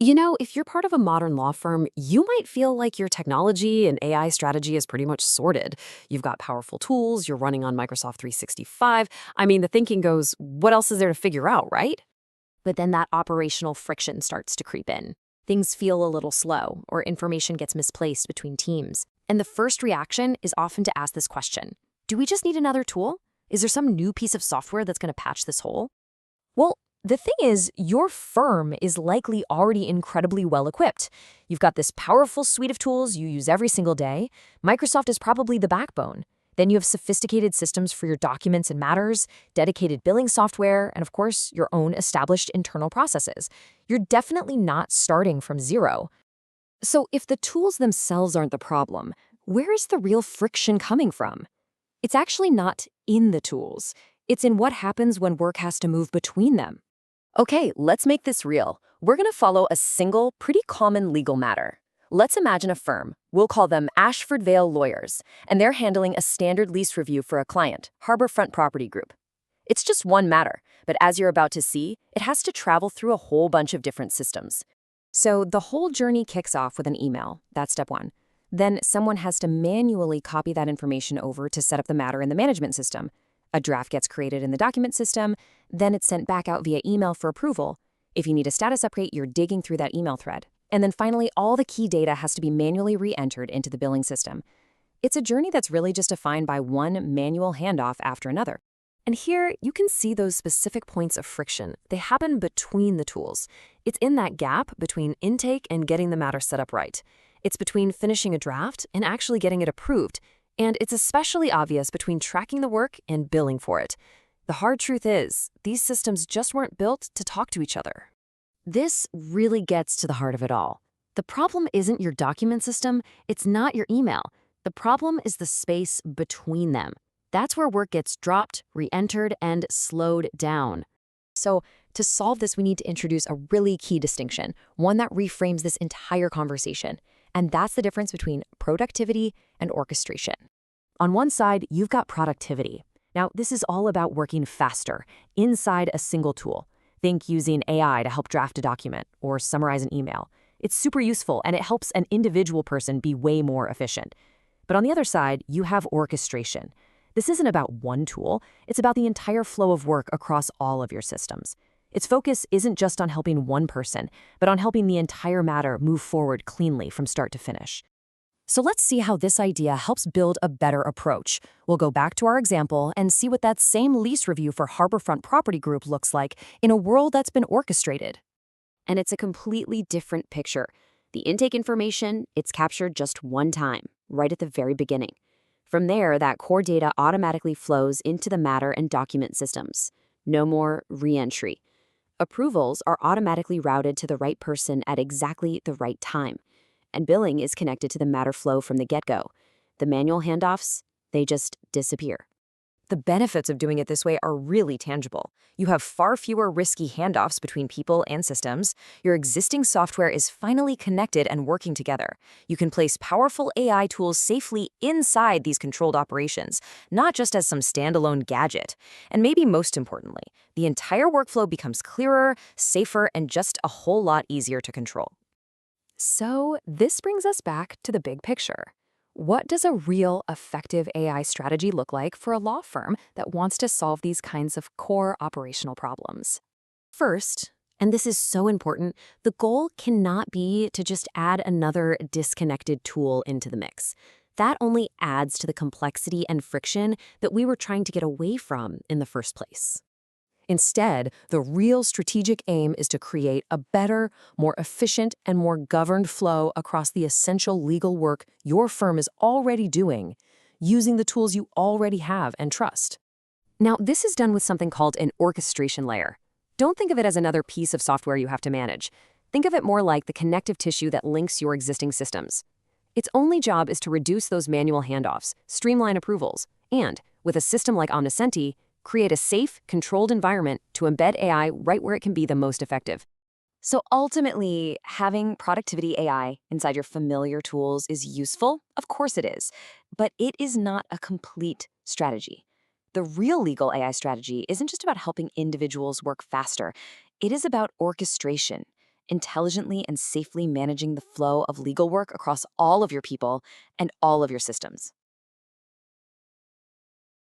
If you're part of a modern law firm, you might feel like your technology and AI strategy is pretty much sorted. You've got powerful tools, you're running on Microsoft 365. I mean, the thinking goes, what else is there to figure out, right? But then that operational friction starts to creep in. Things feel a little slow, or information gets misplaced between teams. And the first reaction is often to ask this question: do we just need another tool? Is there some new piece of software that's going to patch this hole? Well, the thing is, your firm is likely already incredibly well equipped. You've got this powerful suite of tools you use every single day. Microsoft is probably the backbone. Then you have sophisticated systems for your documents and matters, dedicated billing software, and of course, your own established internal processes. You're definitely not starting from zero. So if the tools themselves aren't the problem, where is the real friction coming from? It's actually not in the tools. It's in what happens when work has to move between them. Okay, let's make this real. We're going to follow a single, pretty common legal matter. Let's imagine a firm. We'll call them Ashford Vale Lawyers, and they're handling a standard lease review for a client, Harborfront Property Group. It's just one matter, but as you're about to see, it has to travel through a whole bunch of different systems. So the whole journey kicks off with an email. That's step one. Then someone has to manually copy that information over to set up the matter in the management system. A draft gets created in the document system, then it's sent back out via email for approval. If you need a status update, you're digging through that email thread. And then finally, all the key data has to be manually re-entered into the billing system. It's a journey that's really just defined by one manual handoff after another. And here, you can see those specific points of friction. They happen between the tools. It's in that gap between intake and getting the matter set up right. It's between finishing a draft and actually getting it approved. And it's especially obvious between tracking the work and billing for it. The hard truth is, these systems just weren't built to talk to each other. This really gets to the heart of it all. The problem isn't your document system, it's not your email. The problem is the space between them. That's where work gets dropped, re-entered, and slowed down. So, to solve this, we need to introduce a really key distinction, one that reframes this entire conversation. And that's the difference between productivity and orchestration. On one side, you've got productivity. Now, this is all about working faster inside a single tool. Think using AI to help draft a document or summarize an email. It's super useful and it helps an individual person be way more efficient. But on the other side, you have orchestration. This isn't about one tool, it's about the entire flow of work across all of your systems. Its focus isn't just on helping one person, but on helping the entire matter move forward cleanly from start to finish. So let's see how this idea helps build a better approach. We'll go back to our example and see what that same lease review for Harborfront Property Group looks like in a world that's been orchestrated. And it's a completely different picture. The intake information, it's captured just one time, right at the very beginning. From there, that core data automatically flows into the matter and document systems. No more re-entry. Approvals are automatically routed to the right person at exactly the right time. And billing is connected to the matter flow from the get-go. The manual handoffs, they just disappear. The benefits of doing it this way are really tangible. You have far fewer risky handoffs between people and systems. Your existing software is finally connected and working together. You can place powerful AI tools safely inside these controlled operations, not just as some standalone gadget. And maybe most importantly, the entire workflow becomes clearer, safer, and just a whole lot easier to control. So this brings us back to the big picture. What does a real, effective AI strategy look like for a law firm that wants to solve these kinds of core operational problems? First, and this is so important, the goal cannot be to just add another disconnected tool into the mix. That only adds to the complexity and friction that we were trying to get away from in the first place. Instead, the real strategic aim is to create a better, more efficient, and more governed flow across the essential legal work your firm is already doing, using the tools you already have and trust. Now, this is done with something called an orchestration layer. Don't think of it as another piece of software you have to manage. Think of it more like the connective tissue that links your existing systems. Its only job is to reduce those manual handoffs, streamline approvals, and, with a system like Omnisenti, create a safe, controlled environment to embed AI right where it can be the most effective. So ultimately, having productivity AI inside your familiar tools is useful. Of course it is. But it is not a complete strategy. The real legal AI strategy isn't just about helping individuals work faster. It is about orchestration. intelligently and safely managing the flow of legal work across all of your people and all of your systems.